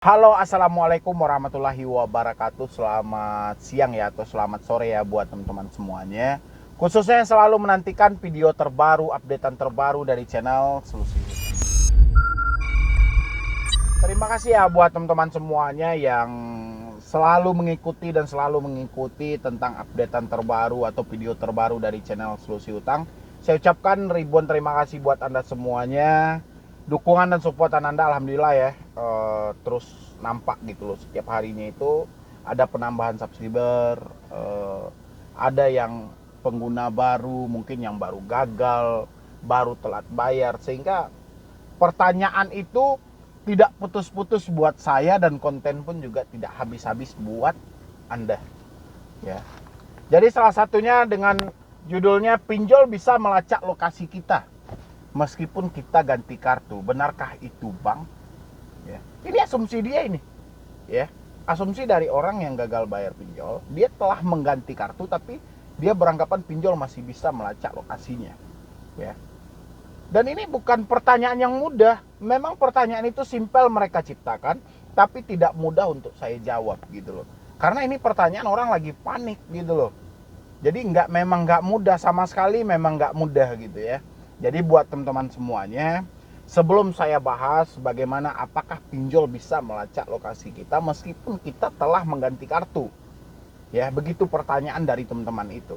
Halo, assalamualaikum warahmatullahi wabarakatuh. Selamat siang ya, atau selamat sore ya buat teman-teman semuanya. Khususnya yang selalu menantikan video terbaru, updatean terbaru dari channel Solusi. Terima kasih ya buat teman-teman semuanya yang selalu mengikuti tentang updatean terbaru atau video terbaru dari channel Solusi Utang. Saya ucapkan ribuan terima kasih buat Anda semuanya. Dukungan dan supportan Anda alhamdulillah ya terus nampak gitu loh. Setiap harinya itu ada penambahan subscriber, ada yang pengguna baru, mungkin yang baru gagal, baru telat bayar, sehingga pertanyaan itu tidak putus-putus buat saya, dan konten pun juga tidak habis-habis buat Anda ya. Jadi salah satunya dengan judulnya pinjol bisa melacak lokasi kita meskipun kita ganti kartu. Benarkah itu, Bang? Ya. Ini asumsi dia ini. Ya. Asumsi dari orang yang gagal bayar pinjol, dia telah mengganti kartu tapi dia beranggapan pinjol masih bisa melacak lokasinya. Ya. Dan ini bukan pertanyaan yang mudah. Memang pertanyaan itu simpel mereka ciptakan, tapi tidak mudah untuk saya jawab gitu loh. Karena ini pertanyaan orang lagi panik gitu loh. Jadi memang nggak mudah sama sekali, memang nggak mudah gitu ya. Jadi buat teman-teman semuanya, sebelum saya bahas bagaimana apakah pinjol bisa melacak lokasi kita meskipun kita telah mengganti kartu. Ya, begitu pertanyaan dari teman-teman itu.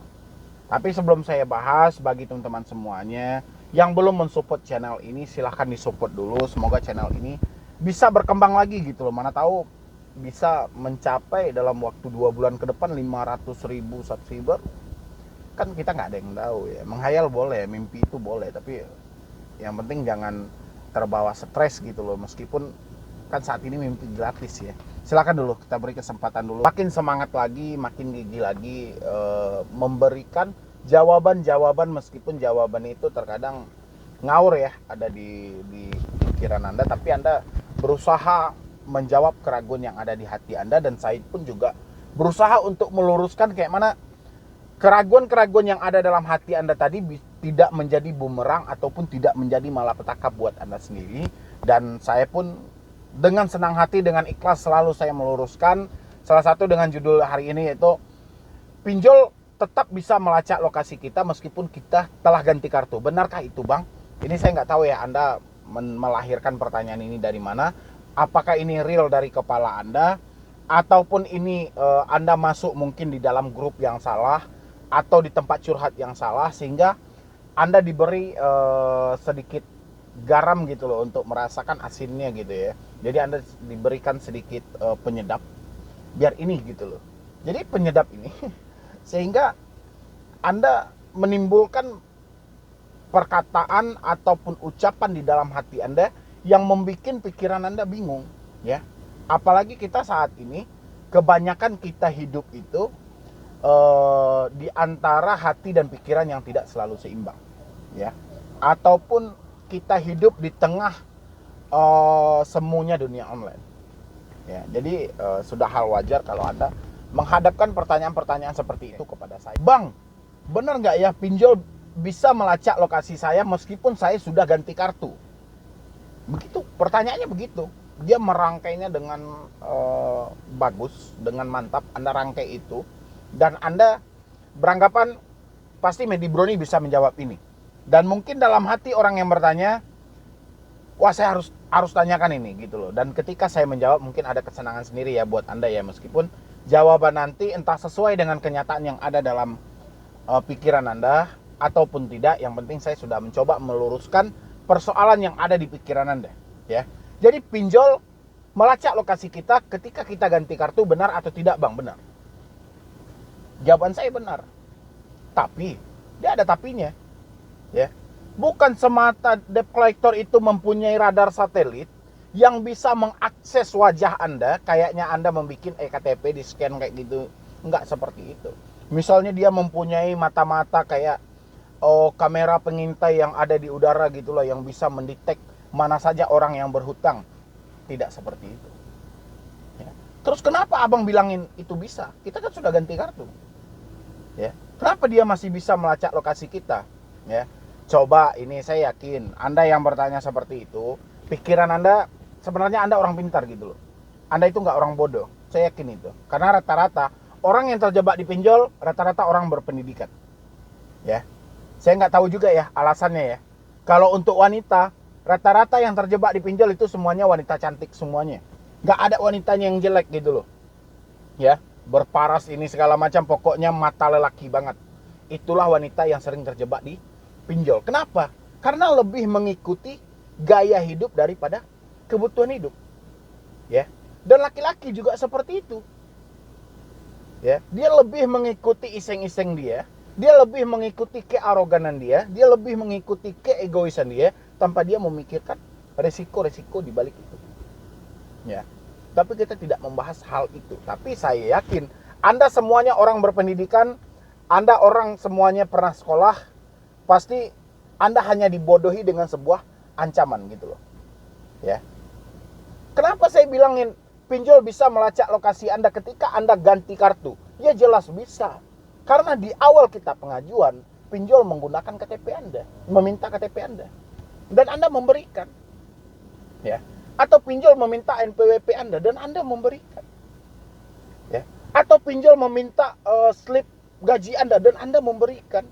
Tapi sebelum saya bahas, bagi teman-teman semuanya yang belum mensupport channel ini, silahkan disupport dulu. Semoga channel ini bisa berkembang lagi gitu loh. Mana tahu bisa mencapai dalam waktu 2 bulan ke depan 500.000 subscriber. Kan kita nggak ada yang tahu ya. Menghayal boleh, mimpi itu boleh, tapi yang penting jangan terbawa stres gitu loh. Meskipun kan saat ini mimpi gratis ya. Silakan dulu, kita beri kesempatan dulu. Makin semangat lagi, makin gigih lagi memberikan jawaban-jawaban, meskipun jawaban itu terkadang ngawur ya, ada di pikiran Anda, tapi Anda berusaha menjawab keraguan yang ada di hati Anda, dan saya pun juga berusaha untuk meluruskan kayak mana keraguan-keraguan yang ada dalam hati Anda tadi tidak menjadi bumerang ataupun tidak menjadi malapetaka buat Anda sendiri. Dan saya pun dengan senang hati, dengan ikhlas selalu saya meluruskan. Salah satu dengan judul hari ini yaitu pinjol tetap bisa melacak lokasi kita meskipun kita telah ganti kartu. Benarkah itu, Bang? Ini saya nggak tahu ya Anda melahirkan pertanyaan ini dari mana. Apakah ini real dari kepala Anda, ataupun ini Anda masuk mungkin di dalam grup yang salah atau di tempat curhat yang salah, sehingga Anda diberi sedikit garam gitu loh untuk merasakan asinnya gitu ya. Jadi Anda diberikan sedikit penyedap biar ini gitu loh. Jadi penyedap ini sehingga Anda menimbulkan perkataan ataupun ucapan di dalam hati Anda yang membuat pikiran Anda bingung ya. Apalagi kita saat ini kebanyakan kita hidup itu di antara hati dan pikiran yang tidak selalu seimbang ya, ataupun kita hidup di tengah semuanya dunia online ya. Jadi sudah hal wajar kalau Anda menghadapkan pertanyaan-pertanyaan seperti itu kepada saya. Bang, benar nggak ya pinjol bisa melacak lokasi saya meskipun saya sudah ganti kartu? Begitu pertanyaannya, begitu dia merangkainya dengan bagus, dengan mantap. Anda rangkai itu dan Anda beranggapan pasti Medi Broni bisa menjawab ini. Dan mungkin dalam hati orang yang bertanya, wah saya harus tanyakan ini gitu loh. Dan ketika saya menjawab mungkin ada kesenangan sendiri ya buat Anda ya, meskipun jawaban nanti entah sesuai dengan kenyataan yang ada dalam pikiran Anda ataupun tidak. Yang penting saya sudah mencoba meluruskan persoalan yang ada di pikiran Anda ya. Jadi pinjol melacak lokasi kita ketika kita ganti kartu, benar atau tidak, Bang? Benar. Jawaban saya benar. Tapi dia ada tapinya ya. Bukan semata debt collector itu mempunyai radar satelit yang bisa mengakses wajah Anda, kayaknya Anda membuat ektp di scan kayak gitu. Enggak seperti itu. Misalnya dia mempunyai mata-mata kayak kamera pengintai yang ada di udara gitulah, yang bisa mendetek mana saja orang yang berhutang. Tidak seperti itu ya. Terus kenapa abang bilangin itu bisa? Kita kan sudah ganti kartu ya. Kenapa dia masih bisa melacak lokasi kita ya? Coba, ini saya yakin Anda yang bertanya seperti itu, pikiran Anda sebenarnya Anda orang pintar gitu loh. Anda itu nggak orang bodoh. Saya yakin itu. Karena rata-rata orang yang terjebak di pinjol, rata-rata orang berpendidikan. Ya, saya nggak tahu juga ya alasannya ya. Kalau untuk wanita, rata-rata yang terjebak di pinjol itu semuanya wanita cantik semuanya. Nggak ada wanitanya yang jelek gitu loh. Ya, berparas ini segala macam, pokoknya mata lelaki banget. Itulah wanita yang sering terjebak di pinjol. Kenapa? Karena lebih mengikuti gaya hidup daripada kebutuhan hidup. Ya. Dan laki-laki juga seperti itu. Ya, dia lebih mengikuti iseng-iseng dia lebih mengikuti kearoganan dia lebih mengikuti keegoisan dia tanpa dia memikirkan resiko-resiko di balik itu. Ya. Tapi kita tidak membahas hal itu. Tapi saya yakin Anda semuanya orang berpendidikan, Anda orang semuanya pernah sekolah, pasti Anda hanya dibodohi dengan sebuah ancaman gitu loh. Ya. Kenapa saya bilangin pinjol bisa melacak lokasi Anda ketika Anda ganti kartu? Ya jelas bisa. Karena di awal kita pengajuan, pinjol menggunakan KTP Anda, meminta KTP Anda. Dan Anda memberikan. Ya. Atau pinjol meminta NPWP Anda dan Anda memberikan. Ya. Atau pinjol meminta slip gaji Anda dan Anda memberikan.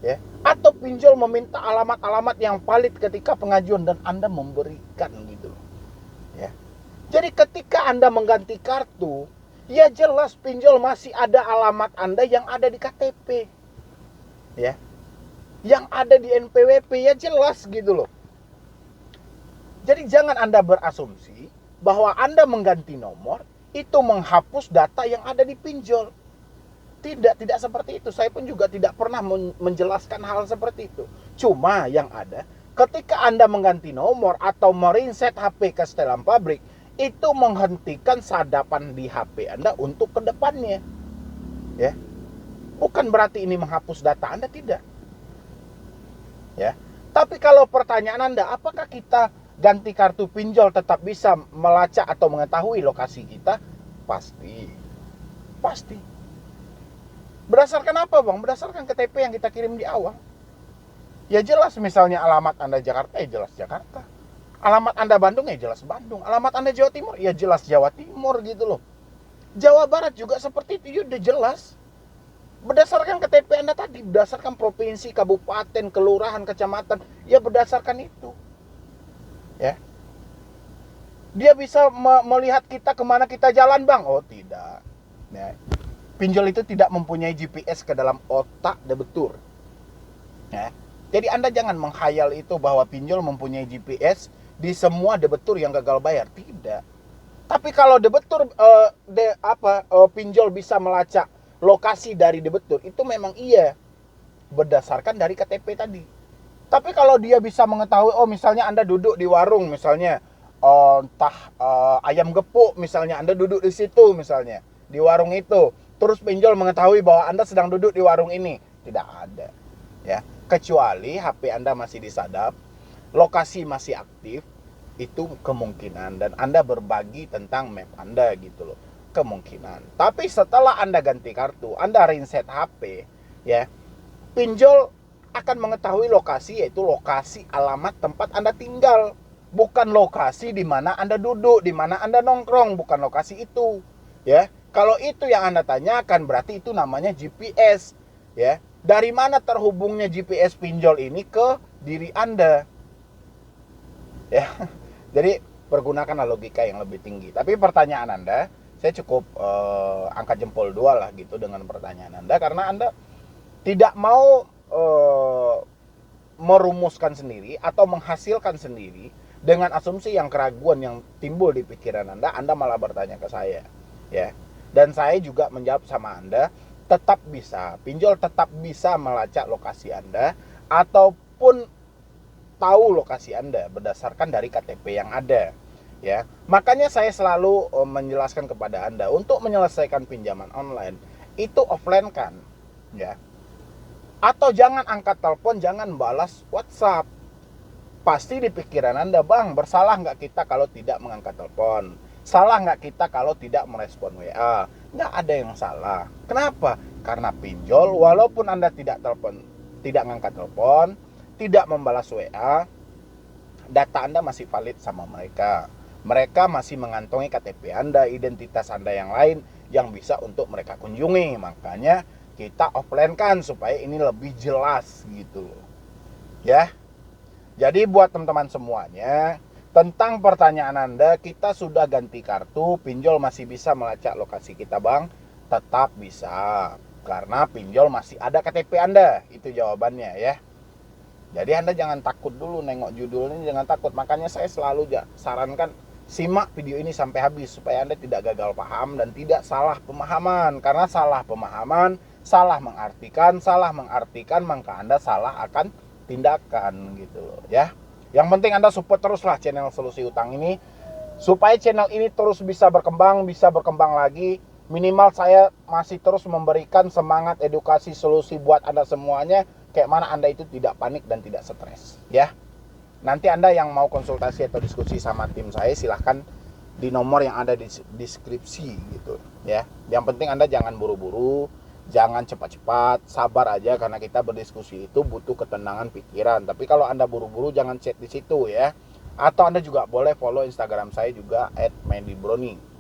Ya. Atau pinjol meminta alamat-alamat yang valid ketika pengajuan dan Anda memberikan gitu. Ya. Jadi ketika Anda mengganti kartu, ya jelas pinjol masih ada alamat Anda yang ada di KTP. Ya. Yang ada di NPWP, ya jelas gitu loh. Jadi jangan Anda berasumsi bahwa Anda mengganti nomor itu menghapus data yang ada di pinjol. Tidak seperti itu. Saya pun juga tidak pernah menjelaskan hal seperti itu. Cuma yang ada, ketika Anda mengganti nomor atau merinset HP ke setelan pabrik, itu menghentikan sadapan di HP Anda untuk kedepannya. Ya. Bukan berarti ini menghapus data Anda, tidak. Ya. Tapi kalau pertanyaan Anda, apakah kita ganti kartu pinjol tetap bisa melacak atau mengetahui lokasi kita? Pasti. Berdasarkan apa, Bang? Berdasarkan KTP yang kita kirim di awal. Ya jelas, misalnya alamat Anda Jakarta, ya jelas Jakarta. Alamat Anda Bandung, ya jelas Bandung. Alamat Anda Jawa Timur, ya jelas Jawa Timur gitu loh. Jawa Barat juga seperti itu, ya udah jelas. Berdasarkan KTP Anda tadi, berdasarkan provinsi, kabupaten, kelurahan, kecamatan, ya berdasarkan itu. Ya. Dia bisa melihat kita kemana kita jalan, Bang? Oh, tidak. Ya. Pinjol itu tidak mempunyai GPS ke dalam otak debetur. Ya. Jadi Anda jangan menghayal itu bahwa pinjol mempunyai GPS di semua debetur yang gagal bayar. Tidak. Tapi kalau debetur pinjol bisa melacak lokasi dari debetur, itu memang iya berdasarkan dari KTP tadi. Tapi kalau dia bisa mengetahui, oh misalnya Anda duduk di warung, misalnya ayam gepuk, misalnya Anda duduk di situ, misalnya di warung itu, terus pinjol mengetahui bahwa Anda sedang duduk di warung ini, tidak ada. Ya, kecuali HP Anda masih disadap, lokasi masih aktif, itu kemungkinan, dan Anda berbagi tentang map Anda gitu loh, kemungkinan. Tapi setelah Anda ganti kartu, Anda reset HP, ya, pinjol akan mengetahui lokasi, yaitu lokasi alamat tempat Anda tinggal, bukan lokasi di mana Anda duduk, di mana Anda nongkrong, bukan lokasi itu, ya. Kalau itu yang Anda tanyakan, berarti itu namanya GPS, ya. Dari mana terhubungnya GPS pinjol ini ke diri Anda? Ya. Jadi pergunakanlah logika yang lebih tinggi. Tapi pertanyaan Anda, saya cukup angkat jempol 2 lah gitu dengan pertanyaan Anda, karena Anda tidak mau merumuskan sendiri atau menghasilkan sendiri dengan asumsi yang keraguan yang timbul di pikiran Anda malah bertanya ke saya, ya. Dan saya juga menjawab sama Anda, pinjol tetap bisa melacak lokasi Anda ataupun tahu lokasi Anda berdasarkan dari KTP yang ada, ya. Makanya saya selalu menjelaskan kepada Anda, untuk menyelesaikan pinjaman online itu offline kan, ya. Atau jangan angkat telepon, jangan balas WhatsApp. Pasti di pikiran Anda, Bang, bersalah nggak kita kalau tidak mengangkat telepon? Salah nggak kita kalau tidak merespon WA? Nggak ada yang salah. Kenapa? Karena pinjol, walaupun Anda tidak ngangkat telepon, tidak membalas WA, data Anda masih valid sama mereka. mereka masih mengantongi KTP Anda, identitas Anda yang lain yang bisa untuk mereka kunjungi. Makanya kita offline kan supaya ini lebih jelas gitu loh. Ya. Jadi buat teman-teman semuanya, tentang pertanyaan Anda, kita sudah ganti kartu, pinjol masih bisa melacak lokasi kita, Bang. Tetap bisa. Karena pinjol masih ada KTP Anda. Itu jawabannya ya. Jadi Anda jangan takut dulu nengok judulnya, jangan takut. Makanya saya selalu sarankan simak video ini sampai habis supaya Anda tidak gagal paham dan tidak salah pemahaman. Karena salah pemahaman, salah mengartikan maka Anda salah akan tindakan gitu loh ya. Yang penting Anda support teruslah channel Solusi Utang ini supaya channel ini terus bisa berkembang lagi. Minimal saya masih terus memberikan semangat edukasi solusi buat Anda semuanya, kayak mana Anda itu tidak panik dan tidak stres ya. Nanti Anda yang mau konsultasi atau diskusi sama tim saya silahkan di nomor yang ada di deskripsi gitu ya. Yang penting Anda jangan buru-buru, jangan cepat-cepat, sabar aja karena kita berdiskusi itu butuh ketenangan pikiran. Tapi kalau Anda buru-buru jangan chat di situ ya. Atau Anda juga boleh follow Instagram saya juga @mendybrony.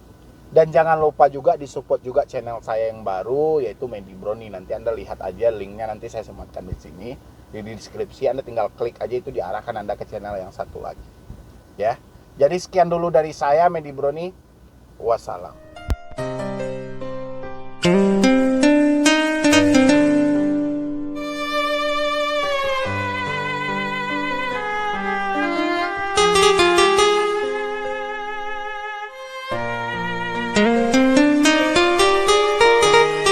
Dan jangan lupa juga disupport juga channel saya yang baru yaitu mendybrony. Nanti Anda lihat aja linknya, nanti saya sematkan di sini di deskripsi. Anda tinggal klik aja, itu diarahkan Anda ke channel yang satu lagi. Ya. Jadi sekian dulu dari saya, mendybrony. Wassalam.